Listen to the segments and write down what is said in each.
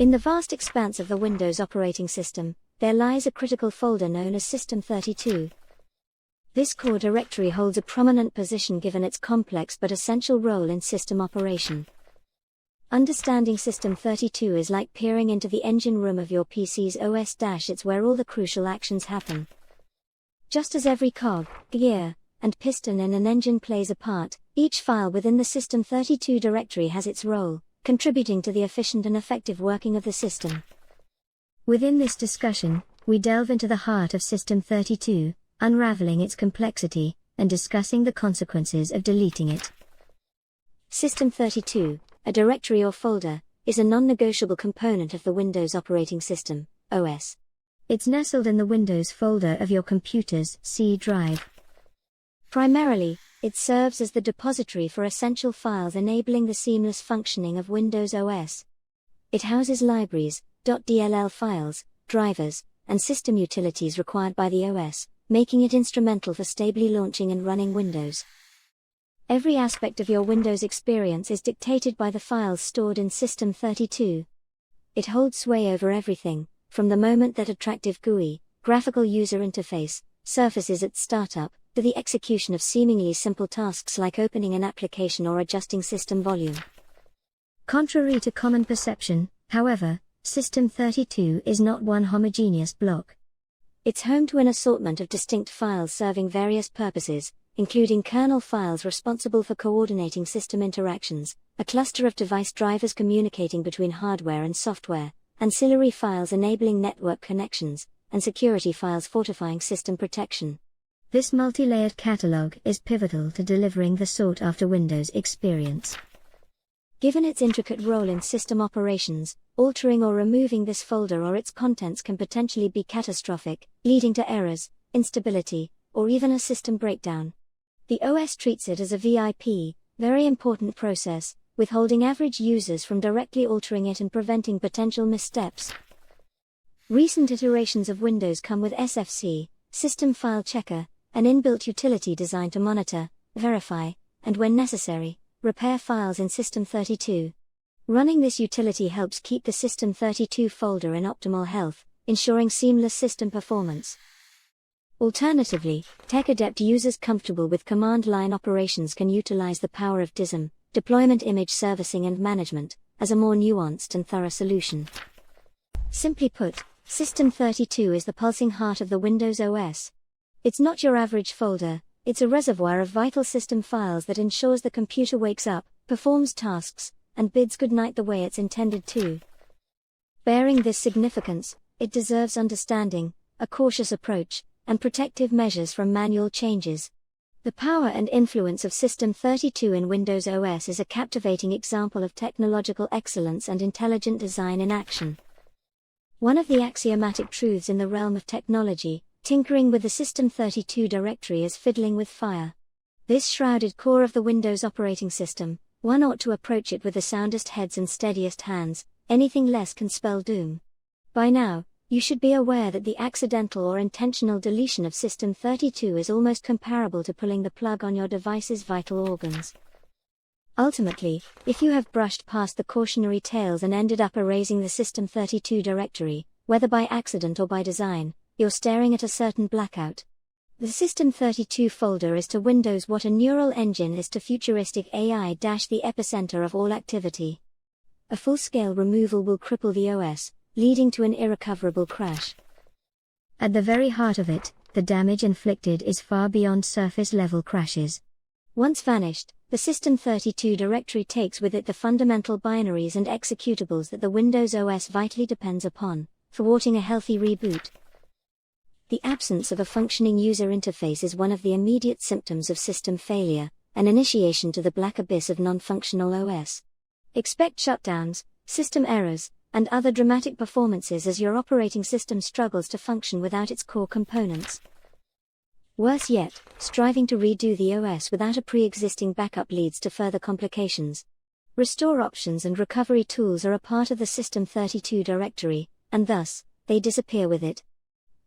In the vast expanse of the Windows operating system, there lies a critical folder known as System32. This core directory holds a prominent position given its complex but essential role in system operation. Understanding System32 is like peering into the engine room of your PC's OS. It's where all the crucial actions happen. Just as every cog, gear, and piston in an engine plays a part, each file within the System32 directory has its role, contributing to the efficient and effective working of the system. Within this discussion, we delve into the heart of System32, unraveling its complexity, and discussing the consequences of deleting it. System32, a directory or folder, is a non-negotiable component of the Windows operating system, OS. It's nestled in the Windows folder of your computer's C drive. Primarily, it serves as the depository for essential files enabling the seamless functioning of Windows OS. It houses libraries, .dll files, drivers, and system utilities required by the OS, making it instrumental for stably launching and running Windows. Every aspect of your Windows experience is dictated by the files stored in System32. It holds sway over everything, from the moment that attractive GUI, graphical user interface, surfaces at startup, to the execution of seemingly simple tasks like opening an application or adjusting system volume. Contrary to common perception, however, System32 is not one homogeneous block. It's home to an assortment of distinct files serving various purposes, including kernel files responsible for coordinating system interactions, a cluster of device drivers communicating between hardware and software, ancillary files enabling network connections, and security files fortifying system protection. This multi-layered catalog is pivotal to delivering the sought-after Windows experience. Given its intricate role in system operations, altering or removing this folder or its contents can potentially be catastrophic, leading to errors, instability, or even a system breakdown. The OS treats it as a VIP, very important process, withholding average users from directly altering it and preventing potential missteps. Recent iterations of Windows come with SFC, System File Checker, an inbuilt utility designed to monitor, verify, and when necessary, repair files in System32. Running this utility helps keep the System32 folder in optimal health, ensuring seamless system performance. Alternatively, tech-adept users comfortable with command-line operations can utilize the power of DISM, deployment image servicing and management, as a more nuanced and thorough solution. Simply put, System32 is the pulsing heart of the Windows OS. It's not your average folder, it's a reservoir of vital system files that ensures the computer wakes up, performs tasks, and bids goodnight the way it's intended to. Bearing this significance, it deserves understanding, a cautious approach, and protective measures from manual changes. The power and influence of System32 in Windows OS is a captivating example of technological excellence and intelligent design in action. One of the axiomatic truths in the realm of technology, tinkering with the System32 directory is fiddling with fire. This shrouded core of the Windows operating system, one ought to approach it with the soundest heads and steadiest hands, anything less can spell doom. By now, you should be aware that the accidental or intentional deletion of System32 is almost comparable to pulling the plug on your device's vital organs. Ultimately, if you have brushed past the cautionary tales and ended up erasing the System32 directory, whether by accident or by design, you're staring at a certain blackout. The System32 folder is to Windows what a neural engine is to futuristic AI. The epicenter of all activity. A full-scale removal will cripple the OS, leading to an irrecoverable crash. At the very heart of it, the damage inflicted is far beyond surface-level crashes. Once vanished, the System32 directory takes with it the fundamental binaries and executables that the Windows OS vitally depends upon, thwarting a healthy reboot. The absence of a functioning user interface is one of the immediate symptoms of system failure, an initiation to the black abyss of non-functional OS. Expect shutdowns, system errors, and other dramatic performances as your operating system struggles to function without its core components. Worse yet, striving to redo the OS without a pre-existing backup leads to further complications. Restore options and recovery tools are a part of the System32 directory, and thus, they disappear with it.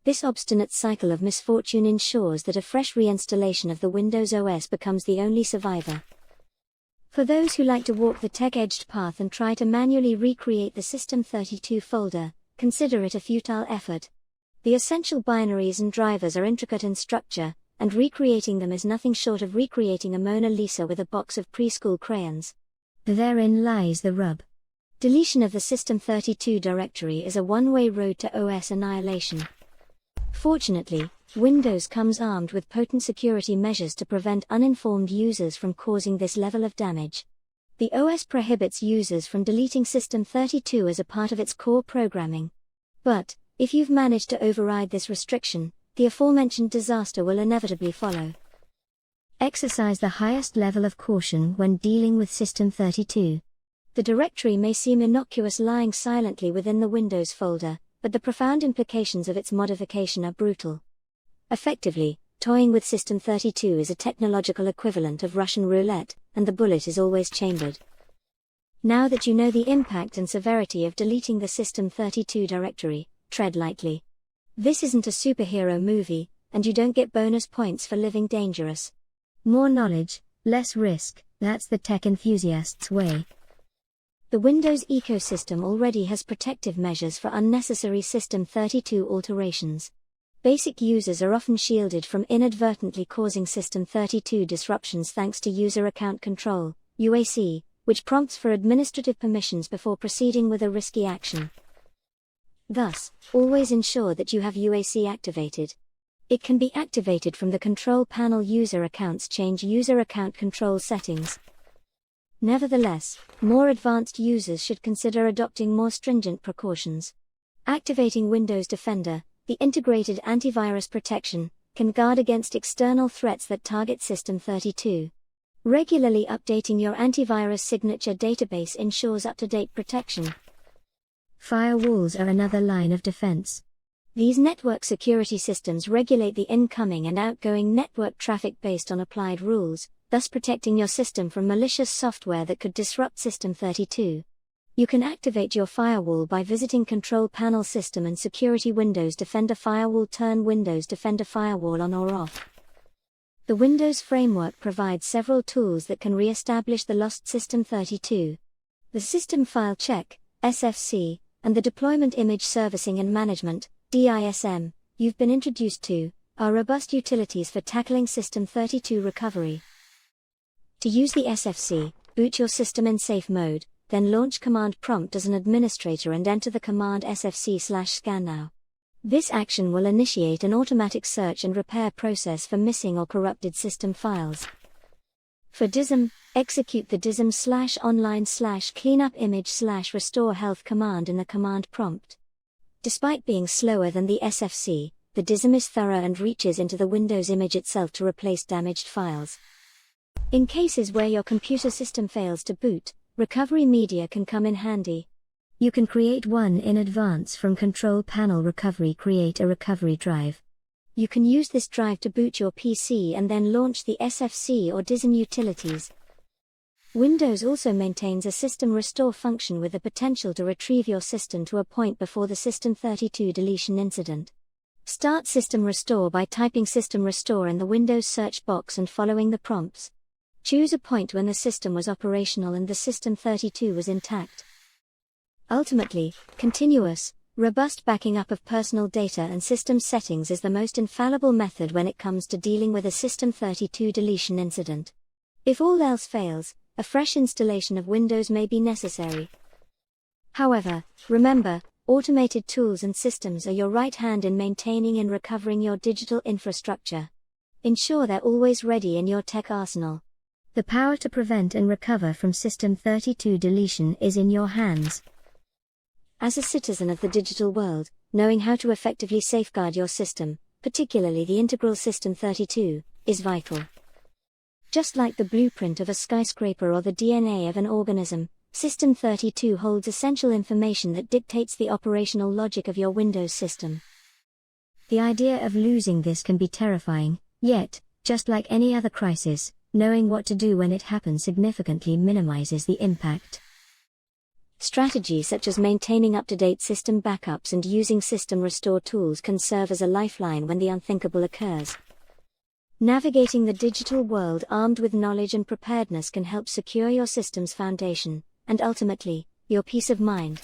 This obstinate cycle of misfortune ensures that a fresh reinstallation of the Windows OS becomes the only survivor. For those who like to walk the tech-edged path and try to manually recreate the System32 folder, consider it a futile effort. The essential binaries and drivers are intricate in structure, and recreating them is nothing short of recreating a Mona Lisa with a box of preschool crayons. Therein lies the rub. Deletion of the System32 directory is a one-way road to OS annihilation. Fortunately, Windows comes armed with potent security measures to prevent uninformed users from causing this level of damage. The OS prohibits users from deleting System32 as a part of its core programming. But, if you've managed to override this restriction, the aforementioned disaster will inevitably follow. Exercise the highest level of caution when dealing with System32. The directory may seem innocuous lying silently within the Windows folder, but the profound implications of its modification are brutal. Effectively, toying with System32 is a technological equivalent of Russian roulette, and the bullet is always chambered. Now that you know the impact and severity of deleting the System32 directory, tread lightly. This isn't a superhero movie, and you don't get bonus points for living dangerous. More knowledge, less risk, that's the tech enthusiast's way. The Windows ecosystem already has protective measures for unnecessary System32 alterations. Basic users are often shielded from inadvertently causing System32 disruptions thanks to User Account Control, UAC, which prompts for administrative permissions before proceeding with a risky action. Thus, always ensure that you have UAC activated. It can be activated from the Control Panel. User accounts change User Account Control settings. Nevertheless, more advanced users should consider adopting more stringent precautions. Activating Windows Defender, the integrated antivirus protection, can guard against external threats that target System32. Regularly updating your antivirus signature database ensures up-to-date protection. Firewalls are another line of defense. These network security systems regulate the incoming and outgoing network traffic based on applied rules, thus protecting your system from malicious software that could disrupt System32. You can activate your firewall by visiting Control Panel System and Security Windows Defender Firewall. Turn Windows Defender Firewall on or off. The Windows framework provides several tools that can re-establish the lost System32. The System File Check, SFC, and the Deployment Image Servicing and Management, DISM, you've been introduced to, are robust utilities for tackling System32 recovery. To use the SFC, boot your system in safe mode, then launch Command Prompt as an administrator and enter the command sfc/scannow. This action will initiate an automatic search and repair process for missing or corrupted system files. For DISM, execute the DISM/online/cleanup-image/restore health command in the command prompt. Despite being slower than the SFC, the DISM is thorough and reaches into the Windows image itself to replace damaged files. In cases where your computer system fails to boot, recovery media can come in handy. You can create one in advance from Control Panel Recovery. Create a recovery drive. You can use this drive to boot your PC and then launch the SFC or DISM utilities. Windows also maintains a system restore function with the potential to retrieve your system to a point before the System32 deletion incident. Start System Restore by typing System Restore in the Windows search box and following the prompts. Choose a point when the system was operational and the System32 was intact. Ultimately, continuous, robust backing up of personal data and system settings is the most infallible method when it comes to dealing with a System32 deletion incident. If all else fails, a fresh installation of Windows may be necessary. However, remember, automated tools and systems are your right hand in maintaining and recovering your digital infrastructure. Ensure they're always ready in your tech arsenal. The power to prevent and recover from System32 deletion is in your hands. As a citizen of the digital world, knowing how to effectively safeguard your system, particularly the integral System32, is vital. Just like the blueprint of a skyscraper or the DNA of an organism, System32 holds essential information that dictates the operational logic of your Windows system. The idea of losing this can be terrifying, yet, just like any other crisis, knowing what to do when it happens significantly minimizes the impact. Strategies such as maintaining up-to-date system backups and using system restore tools can serve as a lifeline when the unthinkable occurs. Navigating the digital world armed with knowledge and preparedness can help secure your system's foundation, and ultimately, your peace of mind.